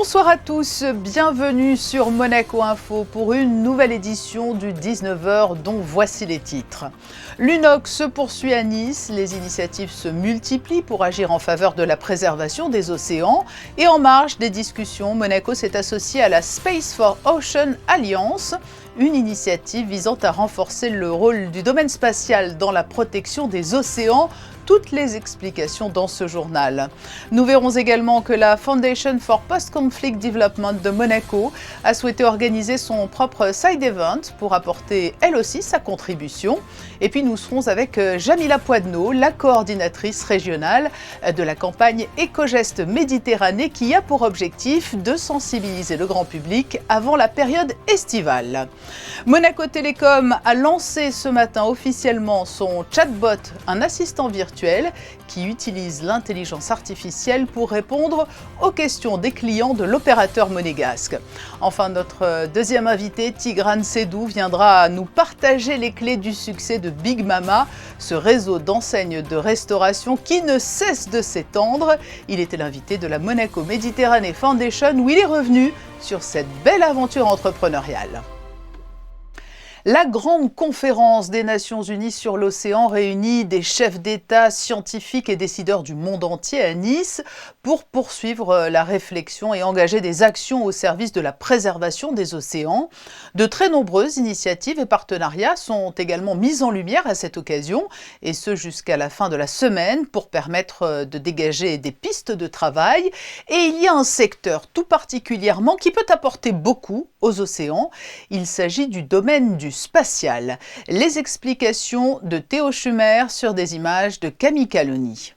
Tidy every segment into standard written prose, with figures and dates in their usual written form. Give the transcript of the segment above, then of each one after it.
Bonsoir à tous, bienvenue sur Monaco Info pour une nouvelle édition du 19h dont voici les titres. L'UNOC se poursuit à Nice, les initiatives se multiplient pour agir en faveur de la préservation des océans et en marge des discussions, Monaco s'est associé à la Space for Ocean Alliance, une initiative visant à renforcer le rôle du domaine spatial dans la protection des océans. Toutes les explications dans ce journal. Nous verrons également que la Foundation for Post-Conflict Development de Monaco a souhaité organiser son propre side event pour apporter elle aussi sa contribution. Et puis nous serons avec Jamila Poidneau, la coordinatrice régionale de la campagne Éco-Gestes Méditerranée qui a pour objectif de sensibiliser le grand public avant la période estivale. Monaco Télécom a lancé ce matin officiellement son chatbot, un assistant virtuel qui utilise l'intelligence artificielle pour répondre aux questions des clients de l'opérateur monégasque. Enfin, notre deuxième invité, Tigran Sedou, viendra nous partager les clés du succès de Big Mama, ce réseau d'enseignes de restauration qui ne cesse de s'étendre. Il était l'invité de la Monaco Méditerranée Foundation où il est revenu sur cette belle aventure entrepreneuriale. La grande conférence des Nations Unies sur l'océan réunit des chefs d'État, scientifiques et décideurs du monde entier à Nice pour poursuivre la réflexion et engager des actions au service de la préservation des océans. De très nombreuses initiatives et partenariats sont également mis en lumière à cette occasion, et ce jusqu'à la fin de la semaine pour permettre de dégager des pistes de travail. Et il y a un secteur tout particulièrement qui peut apporter beaucoup aux océans. Il s'agit du domaine du spatial. Les explications de Théo Schumer sur des images de Camille Caloni.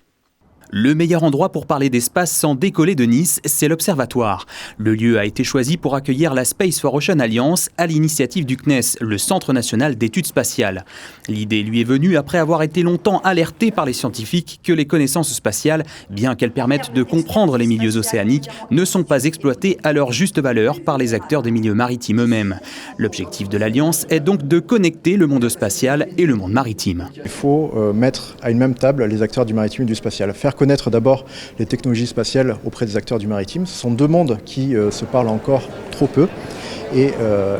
Le meilleur endroit pour parler d'espace sans décoller de Nice, c'est l'Observatoire. Le lieu a été choisi pour accueillir la Space for Ocean Alliance à l'initiative du CNES, le Centre national d'études spatiales. L'idée lui est venue après avoir été longtemps alerté par les scientifiques que les connaissances spatiales, bien qu'elles permettent de comprendre les milieux océaniques, ne sont pas exploitées à leur juste valeur par les acteurs des milieux maritimes eux-mêmes. L'objectif de l'Alliance est donc de connecter le monde spatial et le monde maritime. Il faut mettre à une même table les acteurs du maritime et du spatial. Faire connaître d'abord les technologies spatiales auprès des acteurs du maritime. Ce sont deux mondes qui se parlent encore trop peu. Et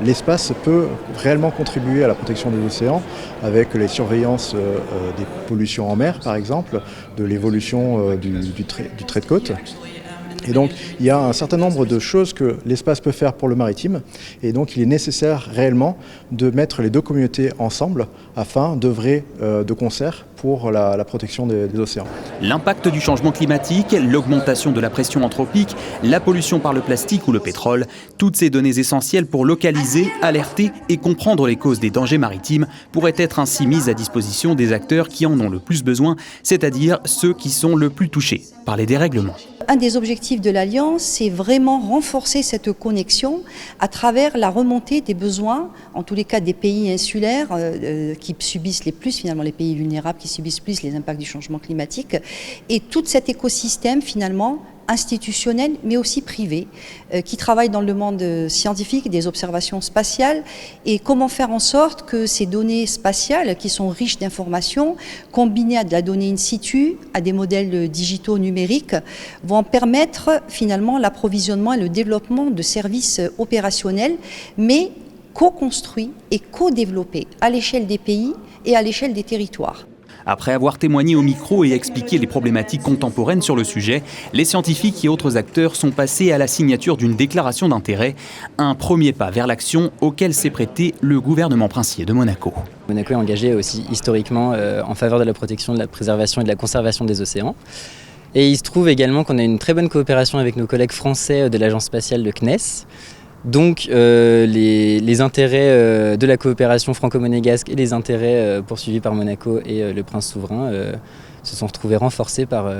l'espace peut réellement contribuer à la protection des océans avec les surveillances des pollutions en mer, par exemple, de l'évolution du trait de côte. Et donc, il y a un certain nombre de choses que l'espace peut faire pour le maritime. Et donc, il est nécessaire réellement de mettre les deux communautés ensemble afin d'œuvrer de concert pour la protection des océans. L'impact du changement climatique, l'augmentation de la pression anthropique, la pollution par le plastique ou le pétrole, toutes ces données essentielles pour localiser, alerter et comprendre les causes des dangers maritimes pourraient être ainsi mises à disposition des acteurs qui en ont le plus besoin, c'est-à-dire ceux qui sont le plus touchés par les dérèglements. Un des objectifs de l'Alliance, c'est vraiment renforcer cette connexion à travers la remontée des besoins, en tous les cas des pays insulaires qui subissent les plus, finalement les pays vulnérables qui subissent plus les impacts du changement climatique. Et tout cet écosystème, finalement, institutionnel, mais aussi privé, qui travaille dans le monde scientifique, des observations spatiales, et comment faire en sorte que ces données spatiales, qui sont riches d'informations, combinées à de la donnée in situ, à des modèles digitaux numériques, vont permettre finalement l'approvisionnement et le développement de services opérationnels, mais co-construits et co-développés à l'échelle des pays et à l'échelle des territoires. Après avoir témoigné au micro et expliqué les problématiques contemporaines sur le sujet, les scientifiques et autres acteurs sont passés à la signature d'une déclaration d'intérêt, un premier pas vers l'action auquel s'est prêté le gouvernement princier de Monaco. Monaco est engagé aussi historiquement en faveur de la protection, de la préservation et de la conservation des océans. Et il se trouve également qu'on a une très bonne coopération avec nos collègues français de l'agence spatiale de CNES. Donc les intérêts de la coopération franco-monégasque et les intérêts poursuivis par Monaco et le prince souverain se sont retrouvés renforcés par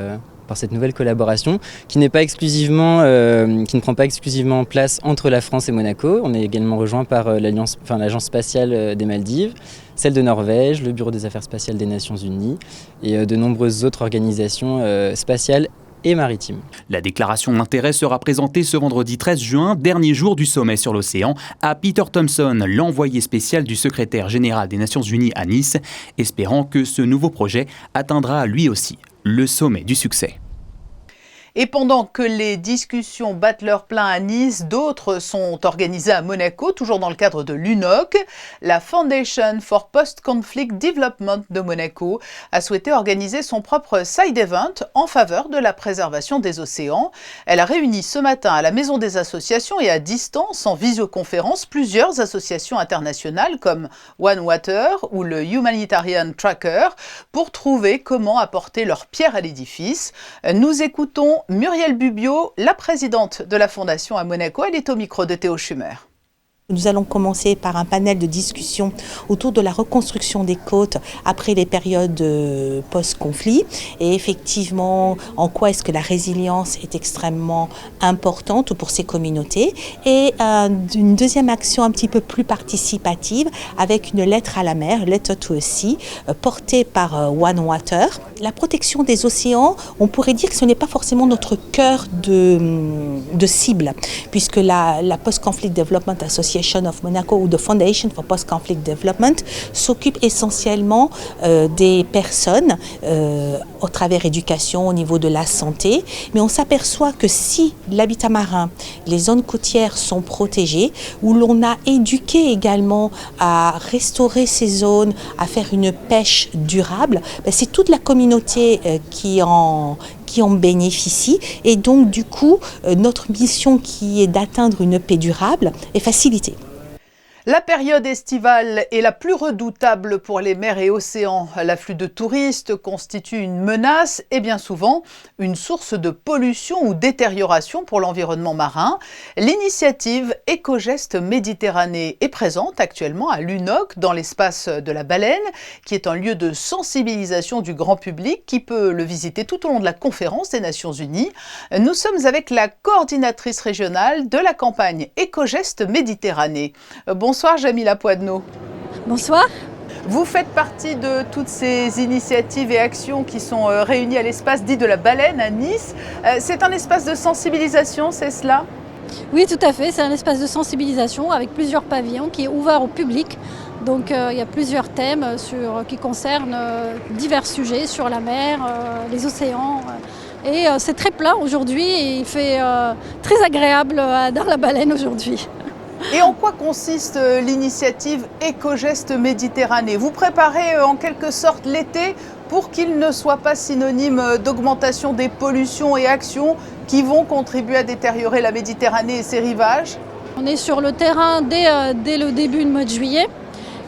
cette nouvelle collaboration qui ne prend pas exclusivement place entre la France et Monaco. On est également rejoint par l'agence spatiale des Maldives, celle de Norvège, le Bureau des affaires spatiales des Nations Unies et de nombreuses autres organisations spatiales et maritime. La déclaration d'intérêt sera présentée ce vendredi 13 juin, dernier jour du sommet sur l'océan, à Peter Thompson, l'envoyé spécial du secrétaire général des Nations Unies à Nice, espérant que ce nouveau projet atteindra lui aussi le sommet du succès. Et pendant que les discussions battent leur plein à Nice, d'autres sont organisées à Monaco, toujours dans le cadre de l'UNOC. La Foundation for Post-Conflict Development de Monaco a souhaité organiser son propre side event en faveur de la préservation des océans. Elle a réuni ce matin à la Maison des Associations et à distance, en visioconférence, plusieurs associations internationales comme One Water ou le Humanitarian Tracker pour trouver comment apporter leur pierre à l'édifice. Nous écoutons Muriel Bubio, la présidente de la Fondation à Monaco. Elle est au micro de Théo Schumer. Nous allons commencer par un panel de discussion autour de la reconstruction des côtes après les périodes post-conflit et effectivement en quoi est-ce que la résilience est extrêmement importante pour ces communautés et une deuxième action un petit peu plus participative avec une lettre à la mer, Letter to a Sea, portée par One Water. La protection des océans, on pourrait dire que ce n'est pas forcément notre cœur de cible puisque la Post-Conflict Development Association of Monaco ou the Foundation for Post-Conflict Development s'occupe essentiellement des personnes au travers éducation, au niveau de la santé, mais on s'aperçoit que si l'habitat marin, les zones côtières sont protégées, où l'on a éduqué également à restaurer ces zones, à faire une pêche durable, c'est toute la communauté qui en bénéficient et donc du coup notre mission qui est d'atteindre une paix durable est facilitée. La période estivale est la plus redoutable pour les mers et océans. L'afflux de touristes constitue une menace et bien souvent une source de pollution ou détérioration pour l'environnement marin. L'initiative Éco-Gestes Méditerranée est présente actuellement à l'UNOC dans l'espace de la Baleine, qui est un lieu de sensibilisation du grand public qui peut le visiter tout au long de la conférence des Nations Unies. Nous sommes avec la coordinatrice régionale de la campagne Éco-Gestes Méditerranée. Bonsoir Jamila Poidneau. Bonsoir. Vous faites partie de toutes ces initiatives et actions qui sont réunies à l'espace dit de la Baleine à Nice. C'est un espace de sensibilisation, c'est cela ? Oui, tout à fait. C'est un espace de sensibilisation avec plusieurs pavillons qui est ouvert au public. Donc il y a plusieurs thèmes qui concernent divers sujets sur la mer, les océans. Et c'est très plein aujourd'hui et il fait très agréable dans la Baleine aujourd'hui. Et en quoi consiste l'initiative Éco-Gestes Méditerranée ? Vous préparez en quelque sorte l'été pour qu'il ne soit pas synonyme d'augmentation des pollutions et actions qui vont contribuer à détériorer la Méditerranée et ses rivages ? On est sur le terrain dès le début du mois de juillet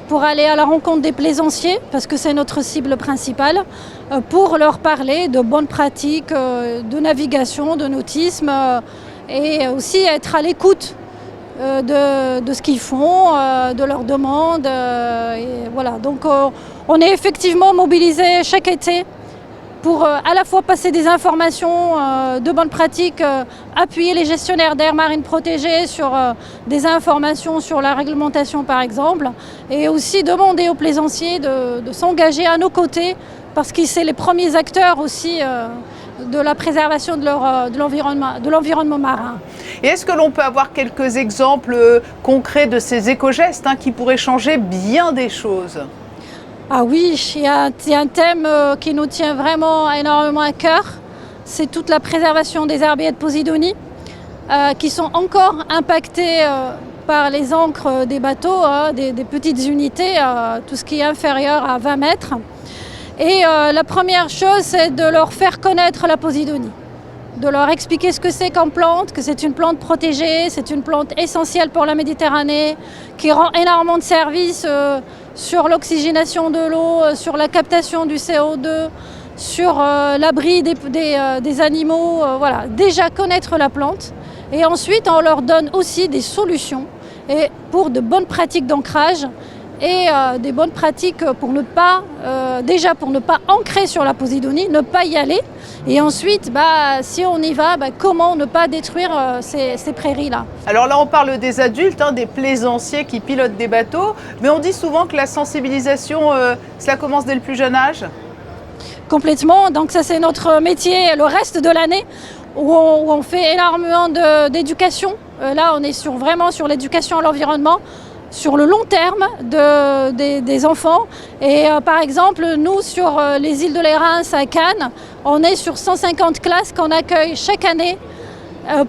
pour aller à la rencontre des plaisanciers, parce que c'est notre cible principale, pour leur parler de bonnes pratiques de navigation, de nautisme et aussi être à l'écoute de ce qu'ils font, de leurs demandes. Et voilà. Donc on est effectivement mobilisé chaque été pour à la fois passer des informations de bonnes pratiques, appuyer les gestionnaires d'aires marines protégées sur des informations sur la réglementation par exemple, et aussi demander aux plaisanciers de s'engager à nos côtés parce que c'est les premiers acteurs aussi de la préservation de l'environnement marin. Et est-ce que l'on peut avoir quelques exemples concrets de ces éco-gestes qui pourraient changer bien des choses ? Ah oui, il y a un thème qui nous tient vraiment énormément à cœur, c'est toute la préservation des herbiers de Posidonie qui sont encore impactés par les ancres des bateaux, des petites unités, tout ce qui est inférieur à 20 mètres. Et la première chose, c'est de leur faire connaître la Posidonie, de leur expliquer ce que c'est qu'une plante, que c'est une plante protégée, c'est une plante essentielle pour la Méditerranée, qui rend énormément de services sur l'oxygénation de l'eau, sur la captation du CO2, sur l'abri des animaux. Voilà, déjà connaître la plante. Et ensuite, on leur donne aussi des solutions pour de bonnes pratiques d'ancrage et des bonnes pratiques pour ne pas ancrer sur la Posidonie, ne pas y aller. Et ensuite, si on y va, comment ne pas détruire ces prairies-là ? Alors là, on parle des adultes, des plaisanciers qui pilotent des bateaux, mais on dit souvent que la sensibilisation, cela commence dès le plus jeune âge. Complètement, donc ça c'est notre métier le reste de l'année, où on fait énormément d'éducation. Là, on est vraiment sur l'éducation à l'environnement, sur le long terme des enfants. Et par exemple, nous, sur les îles de l'Érins à Cannes, on est sur 150 classes qu'on accueille chaque année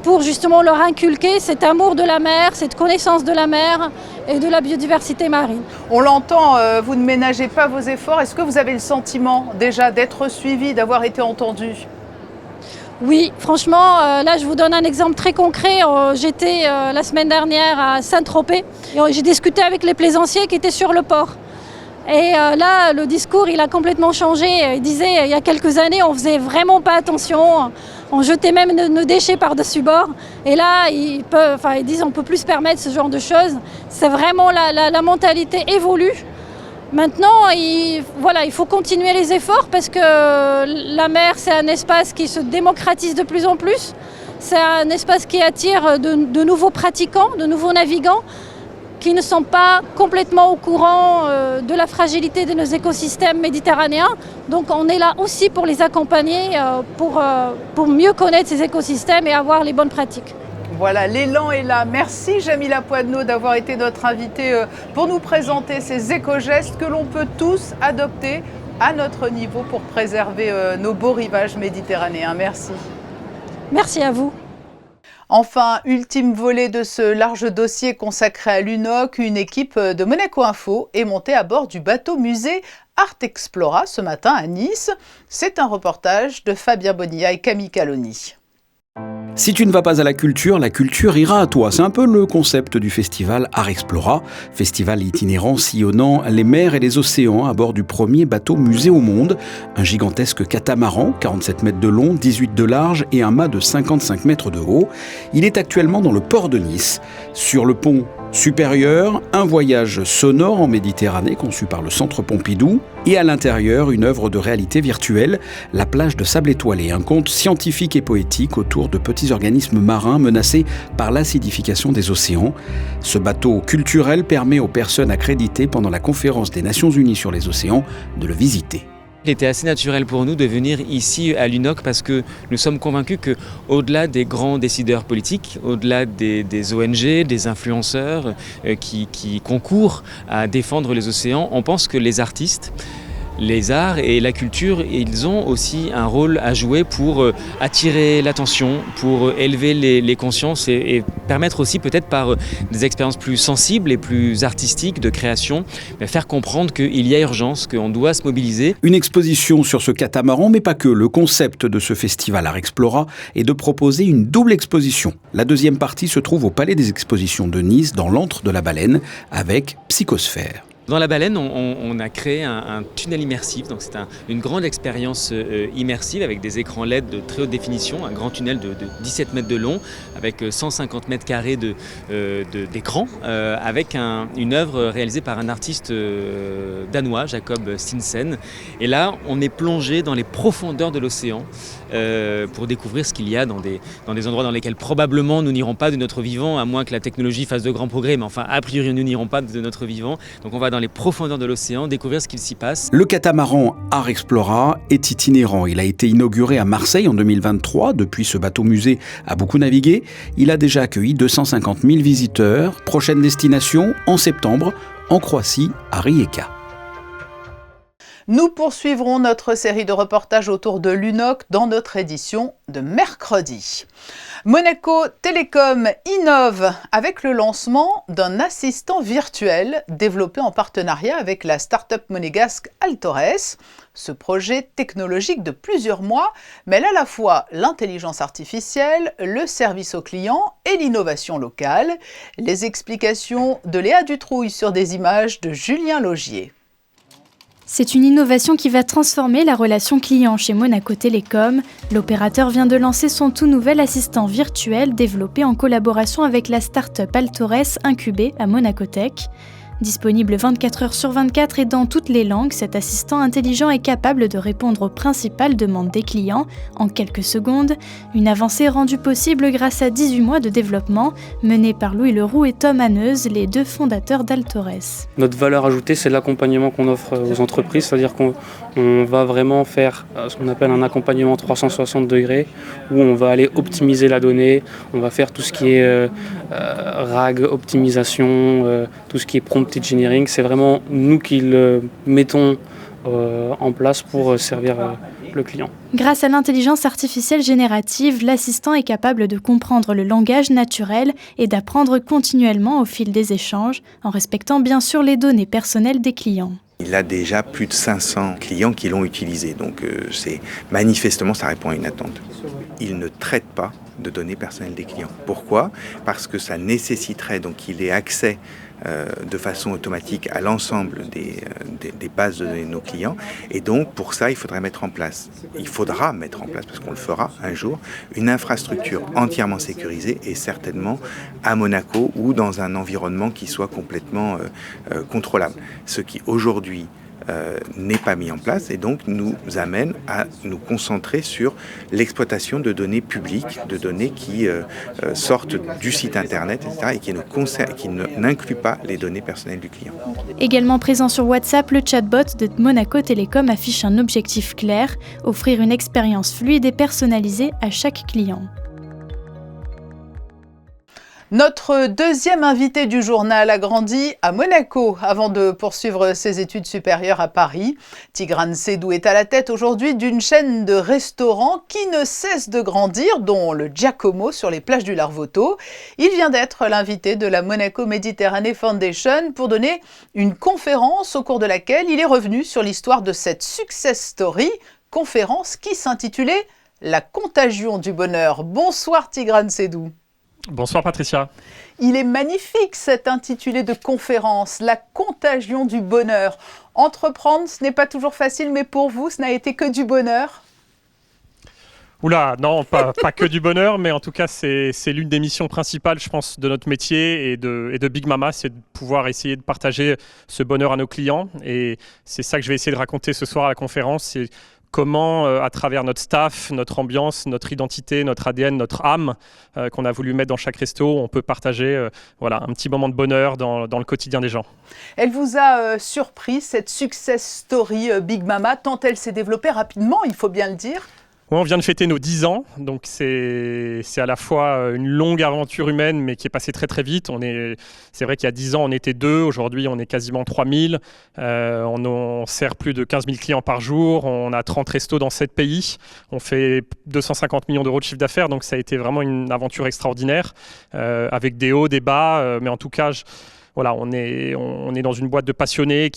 pour justement leur inculquer cet amour de la mer, cette connaissance de la mer et de la biodiversité marine. On l'entend, vous ne ménagez pas vos efforts. Est-ce que vous avez le sentiment déjà d'être suivi, d'avoir été entendu ? Oui, franchement, là je vous donne un exemple très concret. J'étais la semaine dernière à Saint-Tropez et j'ai discuté avec les plaisanciers qui étaient sur le port. Et là, le discours, il a complètement changé. Il disait, il y a quelques années, on faisait vraiment pas attention. On jetait même nos déchets par-dessus bord. Et là, ils disent, on peut plus se permettre ce genre de choses. C'est vraiment la mentalité évolue. Maintenant, il faut continuer les efforts parce que la mer, c'est un espace qui se démocratise de plus en plus. C'est un espace qui attire de nouveaux pratiquants, de nouveaux navigants qui ne sont pas complètement au courant de la fragilité de nos écosystèmes méditerranéens. Donc on est là aussi pour les accompagner, pour mieux connaître ces écosystèmes et avoir les bonnes pratiques. Voilà, l'élan est là. Merci Jamila Poidenot d'avoir été notre invitée pour nous présenter ces éco-gestes que l'on peut tous adopter à notre niveau pour préserver nos beaux rivages méditerranéens. Merci. Merci à vous. Enfin, ultime volet de ce large dossier consacré à l'UNOC, une équipe de Monaco Info est montée à bord du bateau musée Art Explora ce matin à Nice. C'est un reportage de Fabien Bonilla et Camille Caloni. Si tu ne vas pas à la culture ira à toi. C'est un peu le concept du festival Art Explora, festival itinérant sillonnant les mers et les océans à bord du premier bateau musée au monde. Un gigantesque catamaran, 47 mètres de long, 18 de large et un mât de 55 mètres de haut. Il est actuellement dans le port de Nice. Sur le pont supérieur, un voyage sonore en Méditerranée conçu par le Centre Pompidou et à l'intérieur, une œuvre de réalité virtuelle, la plage de sable étoilé, un conte scientifique et poétique autour de petits organismes marins menacés par l'acidification des océans. Ce bateau culturel permet aux personnes accréditées pendant la conférence des Nations Unies sur les océans de le visiter. Il était assez naturel pour nous de venir ici à l'UNOC parce que nous sommes convaincus qu'au-delà des grands décideurs politiques, au-delà des ONG, des influenceurs qui concourent à défendre les océans, on pense que les artistes, les arts et la culture, ils ont aussi un rôle à jouer pour attirer l'attention, pour élever les consciences et permettre aussi peut-être par des expériences plus sensibles et plus artistiques de création, faire comprendre qu'il y a urgence, qu'on doit se mobiliser. Une exposition sur ce catamaran, mais pas que. Le concept de ce festival Art Explora est de proposer une double exposition. La deuxième partie se trouve au Palais des Expositions de Nice, dans l'antre de la Baleine, avec Psychosphère. Dans la Baleine, on a créé un tunnel immersif, donc c'est une grande expérience immersive avec des écrans LED de très haute définition, un grand tunnel de 17 mètres de long, avec 150 mètres carrés d'écran, avec une œuvre réalisée par un artiste danois, Jacob Stinsen. Et là, on est plongé dans les profondeurs de l'océan pour découvrir ce qu'il y a dans des endroits dans lesquels probablement nous n'irons pas de notre vivant, à moins que la technologie fasse de grands progrès, mais enfin, a priori, nous n'irons pas de notre vivant. Donc on va dans les profondeurs de l'océan, découvrir ce qu'il s'y passe. Le catamaran Art Explora est itinérant. Il a été inauguré à Marseille en 2023. Depuis, ce bateau musée a beaucoup navigué. Il a déjà accueilli 250 000 visiteurs. Prochaine destination, en septembre, en Croatie, à Rijeka. Nous poursuivrons notre série de reportages autour de l'UNOC dans notre édition de mercredi. Monaco Télécom innove avec le lancement d'un assistant virtuel développé en partenariat avec la start-up monégasque Altores. Ce projet technologique de plusieurs mois mêle à la fois l'intelligence artificielle, le service au client et l'innovation locale. Les explications de Léa Dutrouille sur des images de Julien Laugier. C'est une innovation qui va transformer la relation client chez Monaco Télécom. L'opérateur vient de lancer son tout nouvel assistant virtuel développé en collaboration avec la start-up Altores incubée à Monaco Tech. Disponible 24 heures sur 24 et dans toutes les langues, cet assistant intelligent est capable de répondre aux principales demandes des clients en quelques secondes. Une avancée rendue possible grâce à 18 mois de développement menés par Louis Leroux et Tom Haneuse, les deux fondateurs d'Altores. Notre valeur ajoutée, c'est l'accompagnement qu'on offre aux entreprises, c'est-à-dire qu'on va vraiment faire ce qu'on appelle un accompagnement 360 degrés, où on va aller optimiser la donnée, on va faire tout ce qui est RAG, optimisation, tout ce qui est prompt engineering. C'est vraiment nous qui le mettons en place pour servir le client. Grâce à l'intelligence artificielle générative, l'assistant est capable de comprendre le langage naturel et d'apprendre continuellement au fil des échanges, en respectant bien sûr les données personnelles des clients. Il a déjà plus de 500 clients qui l'ont utilisé, donc manifestement ça répond à une attente. Il ne traite pas de données personnelles des clients. Pourquoi ? Parce que ça nécessiterait donc qu'il ait accès de façon automatique à l'ensemble des bases de données de nos clients, et donc pour ça il faudra mettre en place, parce qu'on le fera un jour, une infrastructure entièrement sécurisée et certainement à Monaco ou dans un environnement qui soit complètement contrôlable. Ce qui aujourd'hui n'est pas mis en place et donc nous amène à nous concentrer sur l'exploitation de données publiques, de données qui sortent du site internet, etc. et qui n'incluent pas les données personnelles du client. Également présent sur WhatsApp, le chatbot de Monaco Télécom affiche un objectif clair, offrir une expérience fluide et personnalisée à chaque client. Notre deuxième invité du journal a grandi à Monaco avant de poursuivre ses études supérieures à Paris. Tigran Sedou est à la tête aujourd'hui d'une chaîne de restaurants qui ne cesse de grandir, dont le Giacomo sur les plages du Larvoto. Il vient d'être l'invité de la Monaco Méditerranée Foundation pour donner une conférence au cours de laquelle il est revenu sur l'histoire de cette success story, conférence qui s'intitulait « La contagion du bonheur ». Bonsoir Tigran Sedou. Bonsoir Patricia. Il est magnifique cet intitulé de conférence, la contagion du bonheur. Entreprendre, ce n'est pas toujours facile, mais pour vous, ce n'a été que du bonheur ? Oula, non, pas que du bonheur, mais en tout cas, c'est l'une des missions principales, je pense, de notre métier et de Big Mama, c'est de pouvoir essayer de partager ce bonheur à nos clients. Et c'est ça que je vais essayer de raconter ce soir à la conférence. C'est comment, à travers notre staff, notre ambiance, notre identité, notre ADN, notre âme qu'on a voulu mettre dans chaque resto, on peut partager un petit moment de bonheur dans le quotidien des gens. Elle vous a surpris, cette success story Big Mama, tant elle s'est développée rapidement, il faut bien le dire. Ouais, on vient de fêter nos 10 ans, donc c'est à la fois une longue aventure humaine, mais qui est passée très très vite. C'est vrai qu'il y a 10 ans, on était 2, aujourd'hui on est quasiment 3000. On sert plus de 15 000 clients par jour, on a 30 restos dans 7 pays, on fait 250 millions d'euros de chiffre d'affaires, donc ça a été vraiment une aventure extraordinaire, avec des hauts, des bas, mais en tout cas, on est dans une boîte de passionnés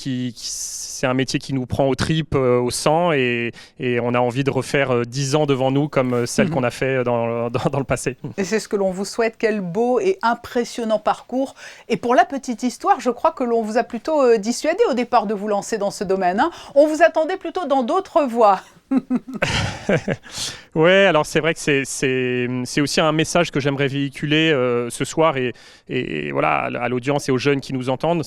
c'est un métier qui nous prend aux tripes, au sang, et on a envie de refaire 10 ans devant nous comme celle qu'on a fait dans le passé. Et c'est ce que l'on vous souhaite, quel beau et impressionnant parcours. Et pour la petite histoire, je crois que l'on vous a plutôt dissuadé au départ de vous lancer dans ce domaine, hein. On vous attendait plutôt dans d'autres voies. Ouais, alors c'est vrai que c'est aussi un message que j'aimerais véhiculer ce soir et voilà, à l'audience et aux jeunes qui nous entendent.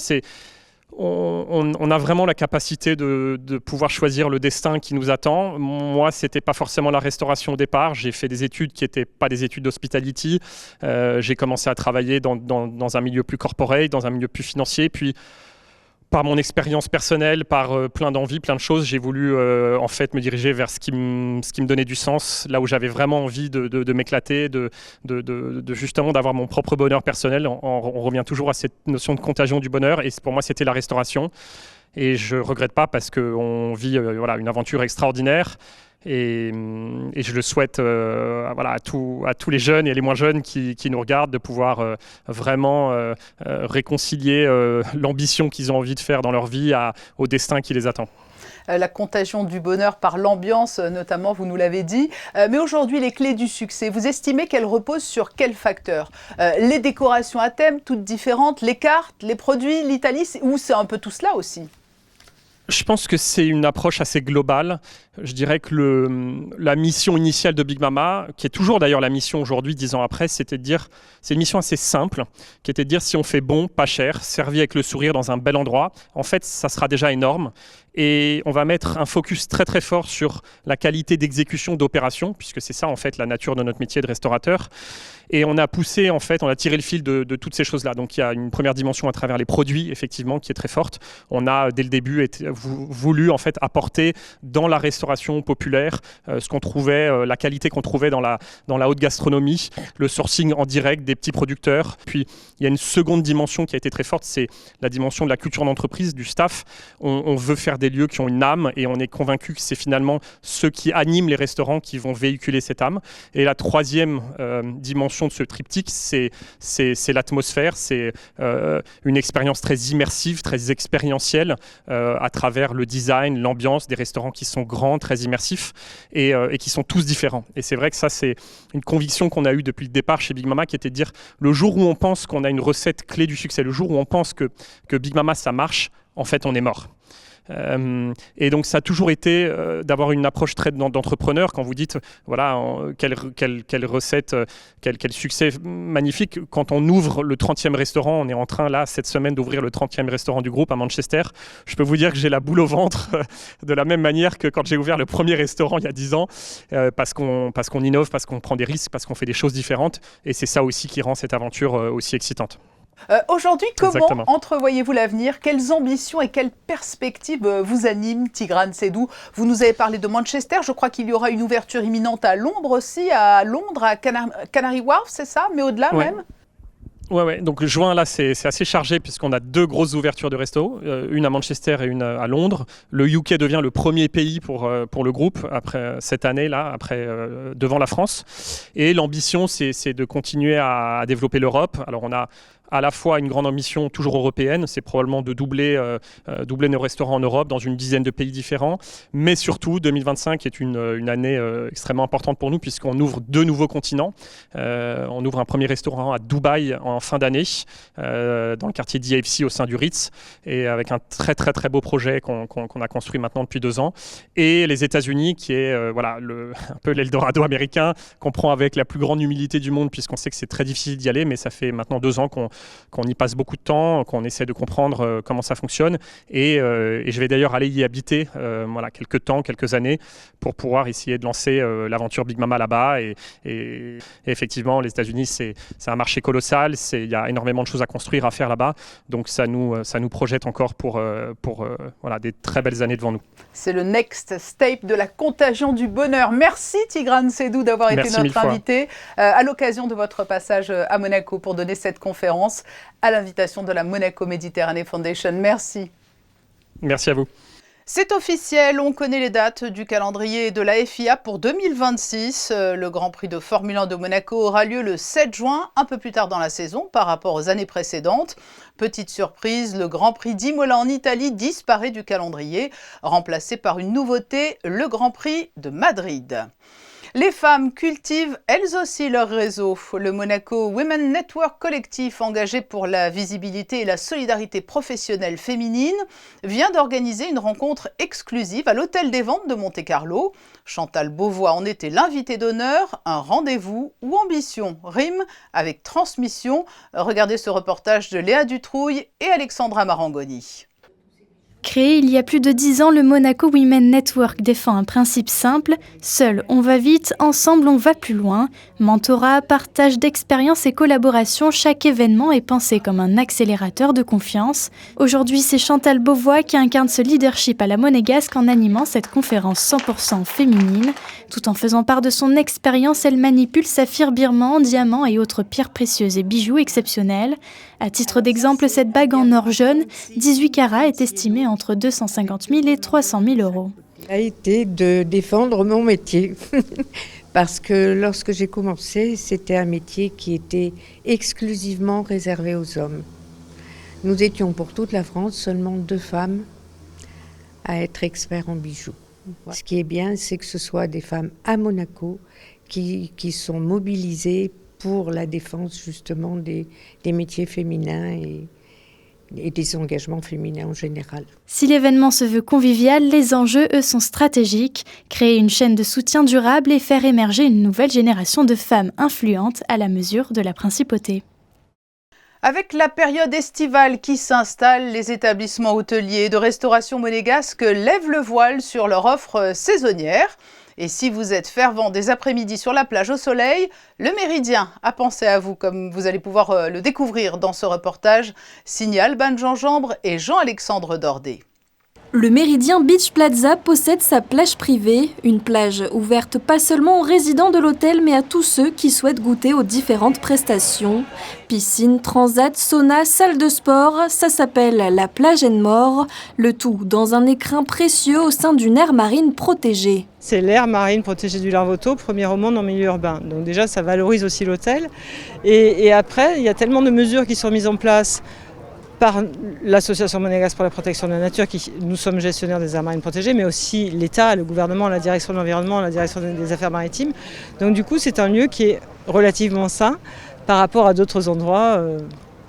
On a vraiment la capacité de pouvoir choisir le destin qui nous attend. Moi, c'était pas forcément la restauration au départ. J'ai fait des études qui n'étaient pas des études d'hospitality. J'ai commencé à travailler dans un milieu plus corporate, dans un milieu plus financier. Puis, par mon expérience personnelle, par plein d'envies, plein de choses, j'ai voulu en fait me diriger vers ce qui me donnait du sens, là où j'avais vraiment envie de m'éclater, de justement d'avoir mon propre bonheur personnel. On revient toujours à cette notion de contagion du bonheur, et pour moi c'était la restauration. Et je regrette pas parce qu'on vit une aventure extraordinaire. Et je le souhaite à tous les jeunes et les moins jeunes qui nous regardent, de pouvoir vraiment réconcilier l'ambition qu'ils ont envie de faire dans leur vie au destin qui les attend. La contagion du bonheur par l'ambiance, notamment, vous nous l'avez dit. Mais aujourd'hui, les clés du succès, vous estimez qu'elles reposent sur quels facteurs ? Les décorations à thème, toutes différentes, les cartes, les produits, l'Italie, ou c'est un peu tout cela aussi ? Je pense que c'est une approche assez globale. Je dirais que la mission initiale de Big Mama, qui est toujours d'ailleurs la mission aujourd'hui, 10 ans après, c'était de dire, c'est une mission assez simple, qui était de dire si on fait bon, pas cher, servi avec le sourire dans un bel endroit, en fait, ça sera déjà énorme. Et on va mettre un focus très très fort sur la qualité d'exécution d'opération, puisque c'est ça en fait la nature de notre métier de restaurateur. Et on a poussé, en fait, on a tiré le fil de toutes ces choses-là. Donc il y a une première dimension à travers les produits, effectivement, qui est très forte. On a, dès le début, voulu en fait apporter dans la restauration populaire ce qu'on trouvait, la qualité qu'on trouvait dans la haute gastronomie, le sourcing en direct des petits producteurs. Puis il y a une seconde dimension qui a été très forte, c'est la dimension de la culture d'entreprise, du staff. On veut faire des lieux qui ont une âme et on est convaincu que c'est finalement ceux qui animent les restaurants qui vont véhiculer cette âme. Et la troisième dimension de ce triptyque, c'est l'atmosphère, c'est une expérience très immersive, très expérientielle à travers le design, l'ambiance des restaurants qui sont grands, très immersifs et qui sont tous différents. Et c'est vrai que ça, c'est une conviction qu'on a eue depuis le départ chez Big Mama, qui était de dire le jour où on pense qu'on a une recette clé du succès, le jour où on pense que Big Mama, ça marche, en fait, on est mort. Et donc ça a toujours été d'avoir une approche très d'entrepreneur. Quand vous dites voilà quelle recette, quel succès magnifique, quand on ouvre le 30e restaurant, on est en train là cette semaine d'ouvrir le 30e restaurant du groupe à Manchester, je peux vous dire que j'ai la boule au ventre de la même manière que quand j'ai ouvert le premier restaurant il y a 10 ans, parce qu'on innove, parce qu'on prend des risques, parce qu'on fait des choses différentes, et c'est ça aussi qui rend cette aventure aussi excitante. Aujourd'hui, comment Exactement. entrevoyez-vous l'avenir? Quelles ambitions et quelles perspectives vous animent, Tigran Sedou? Vous nous avez parlé de Manchester, je crois qu'il y aura une ouverture imminente à Londres aussi, à Canary Wharf, c'est ça? Mais au-delà même? Ouais. Donc juin, là, c'est assez chargé puisqu'on a 2 grosses ouvertures de resto, une à Manchester et une à Londres. Le UK devient le premier pays pour le groupe après cette année, là, devant la France. Et l'ambition, c'est de continuer à développer l'Europe. Alors, on a à la fois une grande ambition toujours européenne, c'est probablement de doubler nos restaurants en Europe dans une dizaine de pays différents, mais surtout 2025 est une année extrêmement importante pour nous puisqu'on ouvre 2 nouveaux continents. On ouvre un premier restaurant à Dubaï en fin d'année, dans le quartier DFC au sein du Ritz, et avec un très très très beau projet qu'on a construit maintenant depuis 2 ans. Et les États-Unis, qui est un peu l'Eldorado américain, qu'on prend avec la plus grande humilité du monde puisqu'on sait que c'est très difficile d'y aller, mais ça fait maintenant 2 ans qu'on y passe beaucoup de temps, qu'on essaie de comprendre comment ça fonctionne. Et je vais d'ailleurs aller y habiter quelques années, pour pouvoir essayer de lancer l'aventure Big Mama là-bas. Et effectivement, les États-Unis, c'est un marché colossal, il y a énormément de choses à construire, à faire là-bas. Donc ça nous projette encore pour des très belles années devant nous. C'est le next step de la contagion du bonheur. Merci Tigran Sedou d'avoir été notre invité à l'occasion de votre passage à Monaco pour donner cette conférence à l'invitation de la Monaco Méditerranée Foundation. Merci. Merci à vous. C'est officiel, on connaît les dates du calendrier de la FIA pour 2026. Le Grand Prix de Formule 1 de Monaco aura lieu le 7 juin, un peu plus tard dans la saison par rapport aux années précédentes. Petite surprise, le Grand Prix d'Imola en Italie disparaît du calendrier, remplacé par une nouveauté, le Grand Prix de Madrid. Les femmes cultivent elles aussi leur réseau. Le Monaco Women Network collectif engagé pour la visibilité et la solidarité professionnelle féminine vient d'organiser une rencontre exclusive à l'Hôtel des Ventes de Monte-Carlo. Chantal Beauvois en était l'invitée d'honneur. Un rendez-vous où ambition rime avec transmission. Regardez ce reportage de Léa Dutrouille et Alexandra Marangoni. Créé il y a plus de 10 ans, le Monaco Women Network défend un principe simple, seul on va vite, ensemble on va plus loin. Mentorat, partage d'expériences et collaboration, chaque événement est pensé comme un accélérateur de confiance. Aujourd'hui, c'est Chantal Beauvois qui incarne ce leadership à la monégasque en animant cette conférence 100% féminine. Tout en faisant part de son expérience, elle manipule saphir birman, diamants et autres pierres précieuses et bijoux exceptionnels. À titre d'exemple, cette bague en or jaune, 18 carats, est estimée entre 250 000 et 300 000 euros. A été de défendre mon métier. Parce que lorsque j'ai commencé, c'était un métier qui était exclusivement réservé aux hommes. Nous étions pour toute la France seulement 2 femmes à être experts en bijoux. Ce qui est bien, c'est que ce soit des femmes à Monaco qui sont mobilisées pour la défense justement des métiers féminins et et des engagements féminins en général. Si l'événement se veut convivial, les enjeux, eux, sont stratégiques. Créer une chaîne de soutien durable et faire émerger une nouvelle génération de femmes influentes à la mesure de la principauté. Avec la période estivale qui s'installe, les établissements hôteliers de restauration monégasque lèvent le voile sur leur offre saisonnière. Et si vous êtes fervent des après-midi sur la plage au soleil, le Méridien a pensé à vous, comme vous allez pouvoir le découvrir dans ce reportage, signé Alban Gingembre et Jean-Alexandre Dordet. Le Méridien Beach Plaza possède sa plage privée, une plage ouverte pas seulement aux résidents de l'hôtel mais à tous ceux qui souhaitent goûter aux différentes prestations. Piscine, transat, sauna, salle de sport, ça s'appelle la plage Enmore, le tout dans un écrin précieux au sein d'une aire marine protégée. C'est l'aire marine protégée du Larvoto, première au monde en milieu urbain. Donc déjà ça valorise aussi l'hôtel. Et après, il y a tellement de mesures qui sont mises en place par l'association monégasque pour la protection de la nature, nous sommes gestionnaires des aires marines protégées, mais aussi l'État, le gouvernement, la direction de l'environnement, la direction des affaires maritimes. Donc du coup, c'est un lieu qui est relativement sain par rapport à d'autres endroits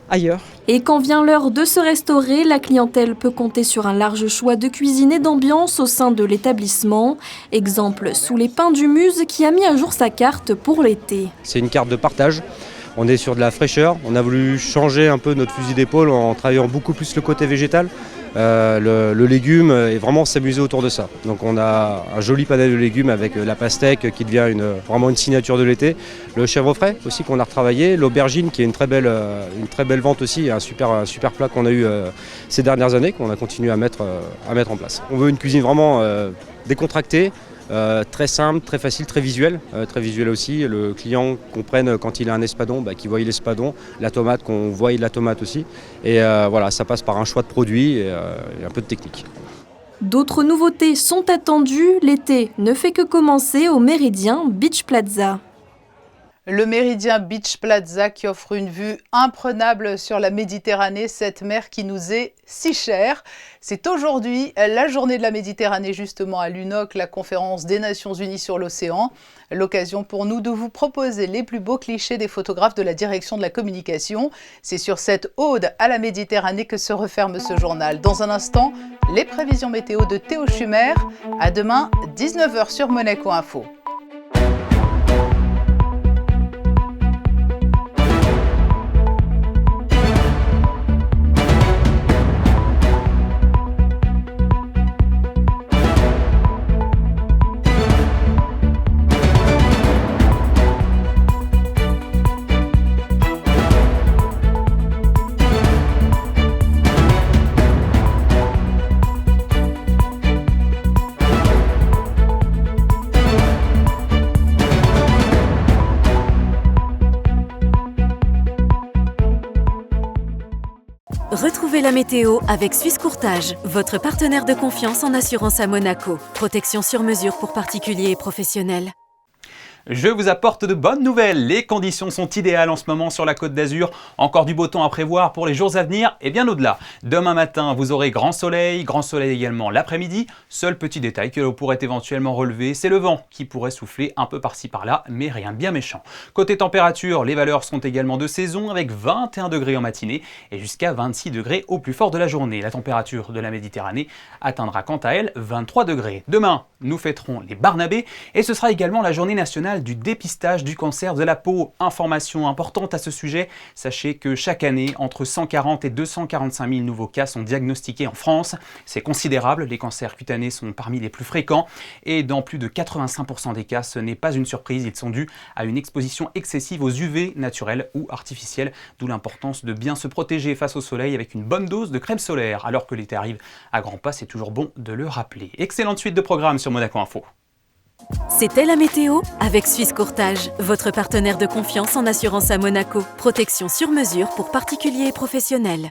ailleurs. Et quand vient l'heure de se restaurer, la clientèle peut compter sur un large choix de cuisine et d'ambiance au sein de l'établissement. Exemple sous les pins du Muse qui a mis à jour sa carte pour l'été. C'est une carte de partage. On est sur de la fraîcheur, on a voulu changer un peu notre fusil d'épaule en travaillant beaucoup plus le côté végétal, le légume et vraiment s'amuser autour de ça. Donc on a un joli panel de légumes avec la pastèque qui devient vraiment une signature de l'été, le chèvre frais aussi qu'on a retravaillé, l'aubergine qui est une très belle vente aussi, un super plat qu'on a eu ces dernières années, qu'on a continué à mettre en place. On veut une cuisine vraiment décontractée, très simple, très facile, très visuel aussi. Le client comprenne quand il a un espadon, qu'il voie l'espadon, la tomate, qu'on voie la tomate aussi. Et voilà, ça passe par un choix de produits et un peu de technique. D'autres nouveautés sont attendues. L'été ne fait que commencer au Méridien Beach Plaza. Le Méridien Beach Plaza qui offre une vue imprenable sur la Méditerranée, cette mer qui nous est si chère. C'est aujourd'hui la journée de la Méditerranée justement à l'UNOC, la conférence des Nations Unies sur l'océan. L'occasion pour nous de vous proposer les plus beaux clichés des photographes de la direction de la communication. C'est sur cette ode à la Méditerranée que se referme ce journal. Dans un instant, les prévisions météo de Théo Schumer. À demain, 19h sur Monaco Info. Retrouvez la météo avec Suisse Courtage, votre partenaire de confiance en assurance à Monaco. Protection sur mesure pour particuliers et professionnels. Je vous apporte de bonnes nouvelles. Les conditions sont idéales en ce moment sur la Côte d'Azur. Encore du beau temps à prévoir pour les jours à venir et bien au-delà. Demain matin, vous aurez grand soleil également l'après-midi. Seul petit détail que l'on pourrait éventuellement relever, c'est le vent qui pourrait souffler un peu par-ci par-là, mais rien de bien méchant. Côté température, les valeurs sont également de saison avec 21 degrés en matinée et jusqu'à 26 degrés au plus fort de la journée. La température de la Méditerranée atteindra quant à elle 23 degrés. Demain, nous fêterons les Barnabés et ce sera également la journée nationale du dépistage du cancer de la peau. Information importante à ce sujet, sachez que chaque année, entre 140 et 245 000 nouveaux cas sont diagnostiqués en France. C'est considérable, les cancers cutanés sont parmi les plus fréquents et dans plus de 85% des cas, ce n'est pas une surprise, ils sont dus à une exposition excessive aux UV naturels ou artificiels, d'où l'importance de bien se protéger face au soleil avec une bonne dose de crème solaire. Alors que l'été arrive à grands pas, c'est toujours bon de le rappeler. Excellente suite de programme sur Monaco Info. C'était la météo avec Suisse Courtage, votre partenaire de confiance en assurance à Monaco. Protection sur mesure pour particuliers et professionnels.